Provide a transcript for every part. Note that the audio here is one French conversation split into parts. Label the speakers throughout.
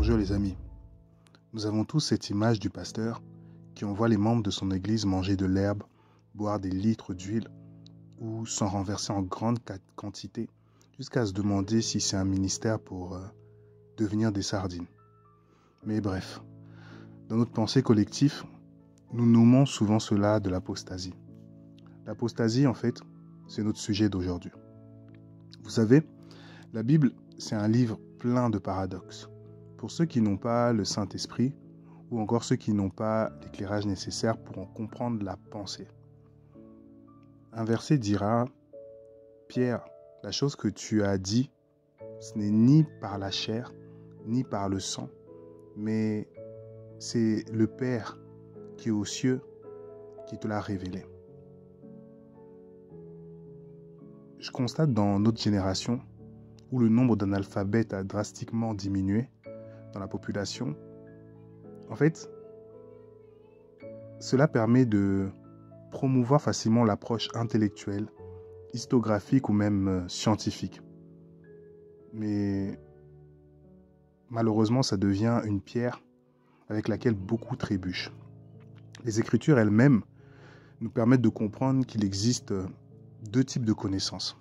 Speaker 1: Bonjour les amis. Nous avons tous cette image du pasteur qui envoie les membres de son église manger de l'herbe, boire des litres d'huile ou s'en renverser en grande quantité jusqu'à se demander si c'est un ministère pour devenir des sardines. Mais bref, dans notre pensée collective, nous nommons souvent cela de l'apostasie. L'apostasie, en fait, c'est notre sujet d'aujourd'hui. Vous savez, la Bible, c'est un livre plein de paradoxes. Pour ceux qui n'ont pas le Saint-Esprit, ou encore ceux qui n'ont pas l'éclairage nécessaire pour en comprendre la pensée. Un verset dira, « Pierre, la chose que tu as dit, ce n'est ni par la chair, ni par le sang, mais c'est le Père qui est aux cieux qui te l'a révélé. » Je constate dans notre génération, où le nombre d'analphabètes a drastiquement diminué dans la population, en fait, cela permet de promouvoir facilement l'approche intellectuelle, historiographique ou même scientifique. Mais malheureusement, ça devient une pierre avec laquelle beaucoup trébuchent. Les Écritures elles-mêmes nous permettent de comprendre qu'il existe deux types de connaissances.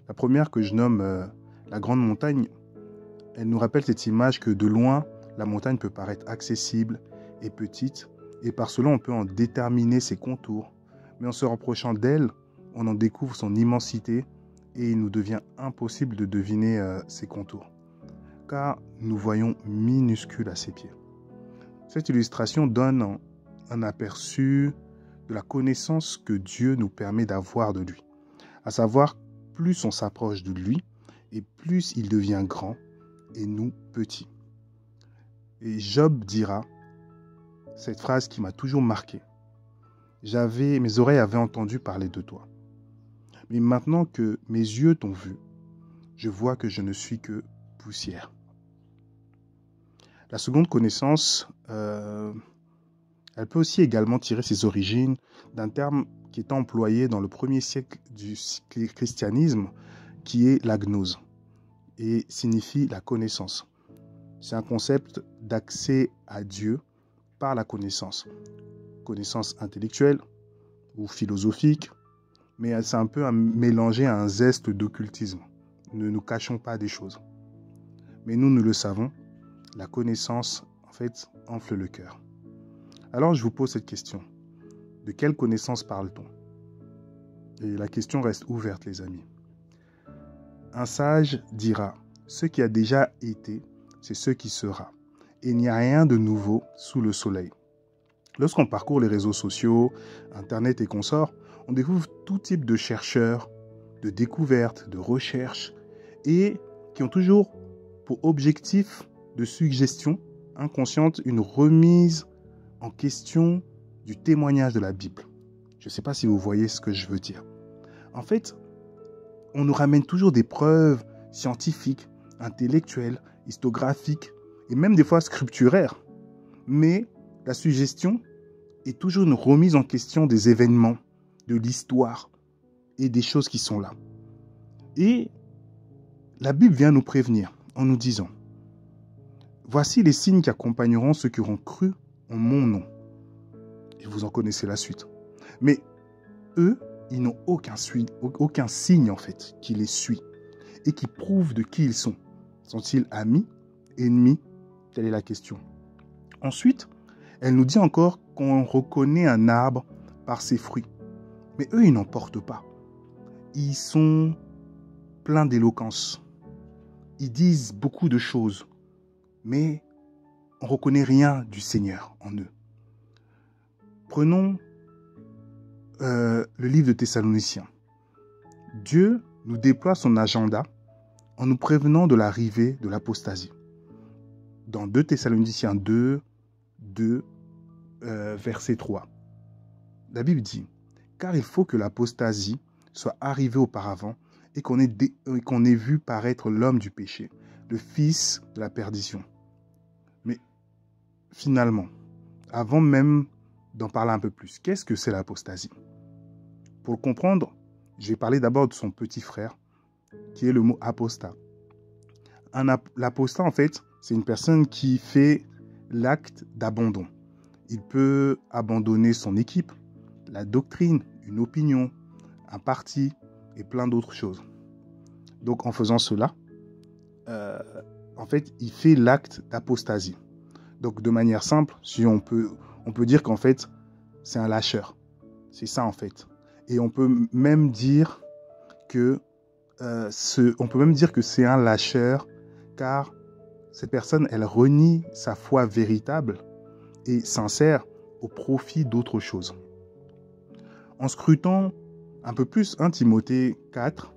Speaker 1: La première que je nomme la grande montagne, elle nous rappelle cette image que de loin, la montagne peut paraître accessible et petite, et par cela on peut en déterminer ses contours. Mais en se rapprochant d'elle, on en découvre son immensité et il nous devient impossible de deviner ses contours, car nous voyons minuscules à ses pieds. Cette illustration donne un aperçu de la connaissance que Dieu nous permet d'avoir de lui, à savoir plus on s'approche de lui et plus il devient grand et nous petits. Et Job dira cette phrase qui m'a toujours marqué. Mes oreilles avaient entendu parler de toi. Mais maintenant que mes yeux t'ont vu, je vois que je ne suis que poussière. La seconde connaissance, elle peut aussi également tirer ses origines d'un terme qui est employé dans le premier siècle du christianisme, qui est la gnose, et signifie la connaissance. C'est un concept d'accès à Dieu par la connaissance. Connaissance intellectuelle ou philosophique, mais c'est un peu mélangé à un zeste d'occultisme. Ne nous cachons pas des choses. Mais nous le savons, la connaissance, en fait, enfle le cœur. Alors je vous pose cette question. De quelle connaissance parle-t-on? Et la question reste ouverte, les amis. Un sage dira, ce qui a déjà été, c'est ce qui sera. Et il n'y a rien de nouveau sous le soleil. Lorsqu'on parcourt les réseaux sociaux, Internet et consorts, on découvre tout type de chercheurs, de découvertes, de recherches, et qui ont toujours pour objectif de suggestion inconsciente une remise en question du témoignage de la Bible. Je ne sais pas si vous voyez ce que je veux dire. En fait, on nous ramène toujours des preuves scientifiques, intellectuelles, historiographiques et même des fois scripturaires. Mais la suggestion est toujours une remise en question des événements, de l'histoire et des choses qui sont là. Et la Bible vient nous prévenir en nous disant « Voici les signes qui accompagneront ceux qui auront cru en mon nom. » Et vous en connaissez la suite. Mais eux, ils n'ont aucun signe en fait qui les suit et qui prouve de qui ils sont. Sont-ils amis, ennemis? Telle est la question. Ensuite, elle nous dit encore qu'on reconnaît un arbre par ses fruits. Mais eux, ils n'en portent pas. Ils sont pleins d'éloquence. Ils disent beaucoup de choses. Mais on ne reconnaît rien du Seigneur en eux. Prenons le livre de Thessaloniciens. Dieu nous déploie son agenda en nous prévenant de l'arrivée de l'apostasie. Dans 2 Thessaloniciens 2, verset 3. La Bible dit « Car il faut que l'apostasie soit arrivée auparavant et qu'on ait vu paraître l'homme du péché, le fils de la perdition. » Mais finalement, avant même d'en parler un peu plus, qu'est-ce que c'est l'apostasie? Pour le comprendre, je vais parler d'abord de son petit frère, qui est le mot apostat. L'apostat, en fait, C'est une personne qui fait l'acte d'abandon. Il peut abandonner son équipe, la doctrine, une opinion, un parti et plein d'autres choses. Donc en faisant cela, en fait, il fait l'acte d'apostasie. Donc de manière simple, si on peut dire qu'en fait, c'est un lâcheur. C'est ça en fait. Et on peut même dire que c'est un lâcheur, car cette personne, elle renie sa foi véritable et sincère au profit d'autre chose. En scrutant un peu plus 1 Timothée 4,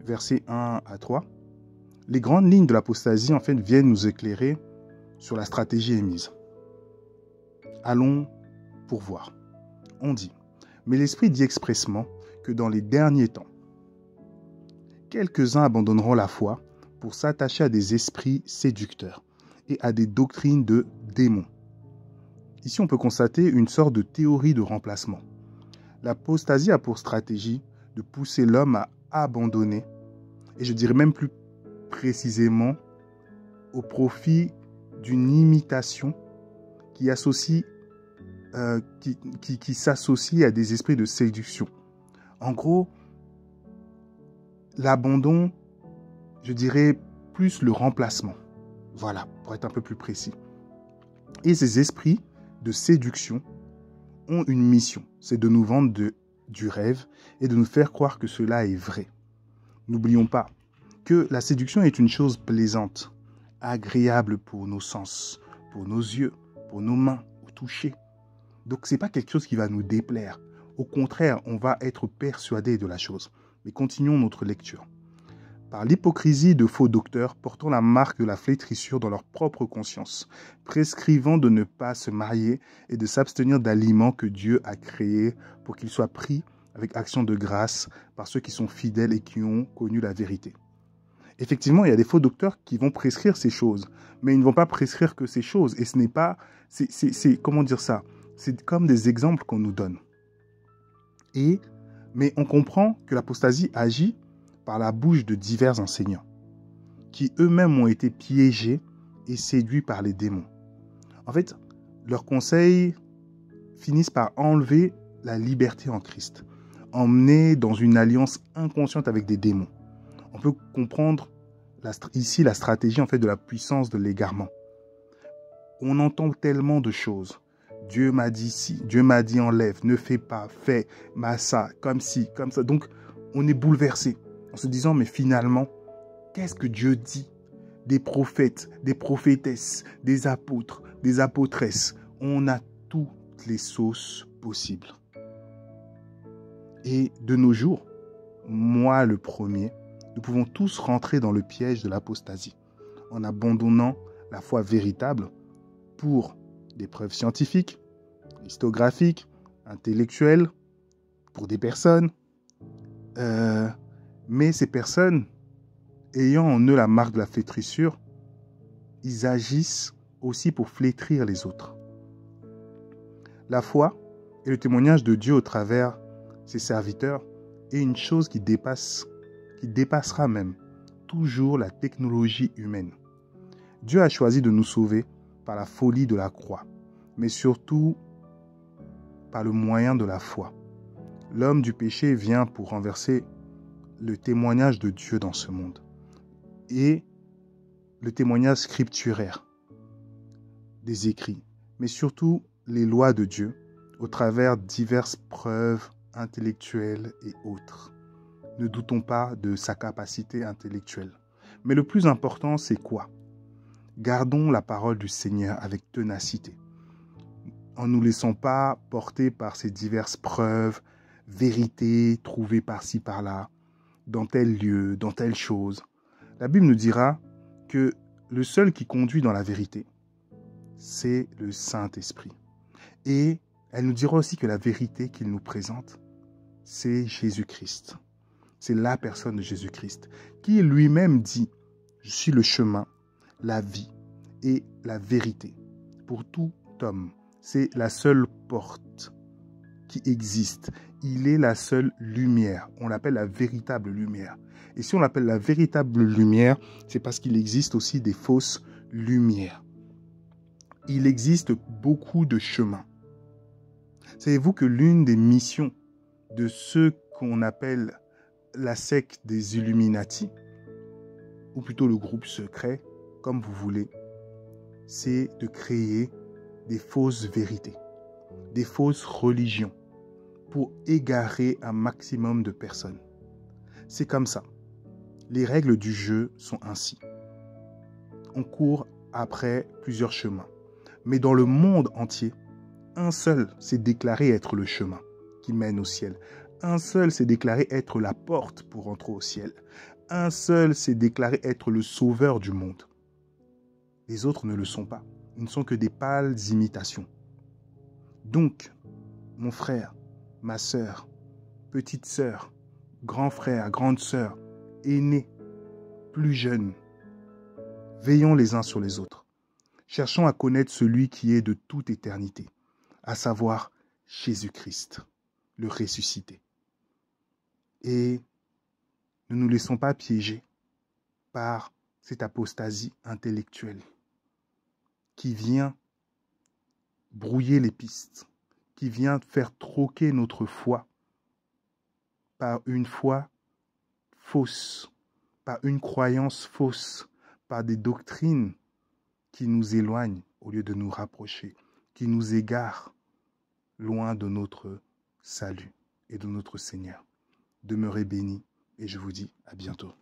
Speaker 1: versets 1 à 3, les grandes lignes de l'apostasie en fait viennent nous éclairer sur la stratégie émise. Allons pour voir. On dit, mais l'Esprit dit expressément que dans les derniers temps, quelques-uns abandonneront la foi pour s'attacher à des esprits séducteurs et à des doctrines de démons. Ici, on peut constater une sorte de théorie de remplacement. L'apostasie a pour stratégie de pousser l'homme à abandonner, et je dirais même plus précisément au profit d'une imitation qui s'associe à des esprits de séduction. En gros, l'abandon, je dirais plus le remplacement. Voilà, pour être un peu plus précis. Et ces esprits de séduction ont une mission, c'est de nous vendre du rêve et de nous faire croire que cela est vrai. N'oublions pas que la séduction est une chose plaisante, agréable pour nos sens, pour nos yeux, pour nos mains, au toucher. Donc ce n'est pas quelque chose qui va nous déplaire. Au contraire, on va être persuadé de la chose. Mais continuons notre lecture. Par l'hypocrisie de faux docteurs portant la marque de la flétrissure dans leur propre conscience, prescrivant de ne pas se marier et de s'abstenir d'aliments que Dieu a créés pour qu'ils soient pris avec action de grâce par ceux qui sont fidèles et qui ont connu la vérité. Effectivement, il y a des faux docteurs qui vont prescrire ces choses, mais ils ne vont pas prescrire que ces choses. Et ce n'est pas... comment dire ça ? C'est comme des exemples qu'on nous donne. Mais on comprend que l'apostasie agit par la bouche de divers enseignants, qui eux-mêmes ont été piégés et séduits par les démons. En fait, leurs conseils finissent par enlever la liberté en Christ, emmener dans une alliance inconsciente avec des démons. On peut comprendre ici la stratégie en fait de la puissance de l'égarement. On entend tellement de choses. Dieu m'a dit ci, Dieu m'a dit enlève, ne fais pas, fais, ça, comme ci, comme ça. Donc, on est bouleversé en se disant, mais finalement, qu'est-ce que Dieu dit? Des prophètes, des prophétesses, des apôtres, des apôtresses. On a toutes les sauces possibles. Et de nos jours, moi le premier, nous pouvons tous rentrer dans le piège de l'apostasie en abandonnant la foi véritable pour des preuves scientifiques, historiographiques, intellectuelles, pour des personnes. Mais ces personnes, ayant en eux la marque de la flétrissure, ils agissent aussi pour flétrir les autres. La foi et le témoignage de Dieu au travers ses serviteurs est une chose qui dépassera même toujours la technologie humaine. Dieu a choisi de nous sauver par la folie de la croix, mais surtout par le moyen de la foi. L'homme du péché vient pour renverser le témoignage de Dieu dans ce monde et le témoignage scripturaire des écrits, mais surtout les lois de Dieu au travers diverses preuves intellectuelles et autres. Ne doutons pas de sa capacité intellectuelle. Mais le plus important, c'est quoi? Gardons la parole du Seigneur avec ténacité, en ne nous laissant pas porter par ces diverses preuves, vérités trouvées par-ci, par-là, dans tel lieu, dans telle chose. La Bible nous dira que le seul qui conduit dans la vérité, c'est le Saint-Esprit. Et elle nous dira aussi que la vérité qu'il nous présente, c'est Jésus-Christ. C'est la personne de Jésus-Christ, qui lui-même dit, je suis le chemin, la vie et la vérité. Pour tout homme, c'est la seule porte qui existe. Il est la seule lumière. On l'appelle la véritable lumière. Et si on l'appelle la véritable lumière, c'est parce qu'il existe aussi des fausses lumière. Il existe beaucoup de chemins. Savez-vous que l'une des missions de ceux qu'on appelle la secte des Illuminati, ou plutôt le groupe secret, comme vous voulez, c'est de créer des fausses vérités, des fausses religions, pour égarer un maximum de personnes. C'est comme ça. Les règles du jeu sont ainsi. On court après plusieurs chemins. Mais dans le monde entier, un seul s'est déclaré être le chemin qui mène au ciel. Un seul s'est déclaré être la porte pour entrer au ciel. Un seul s'est déclaré être le sauveur du monde. Les autres ne le sont pas. Ils ne sont que des pâles imitations. Donc, mon frère, ma sœur, petite sœur, grand frère, grande sœur, aîné, plus jeune, veillons les uns sur les autres. Cherchons à connaître celui qui est de toute éternité, à savoir Jésus-Christ, le ressuscité. Et ne nous laissons pas piéger par cette apostasie intellectuelle qui vient brouiller les pistes, qui vient faire troquer notre foi par une foi fausse, par une croyance fausse, par des doctrines qui nous éloignent au lieu de nous rapprocher, qui nous égarent loin de notre salut et de notre Seigneur. Demeurez bénis et je vous dis à bientôt.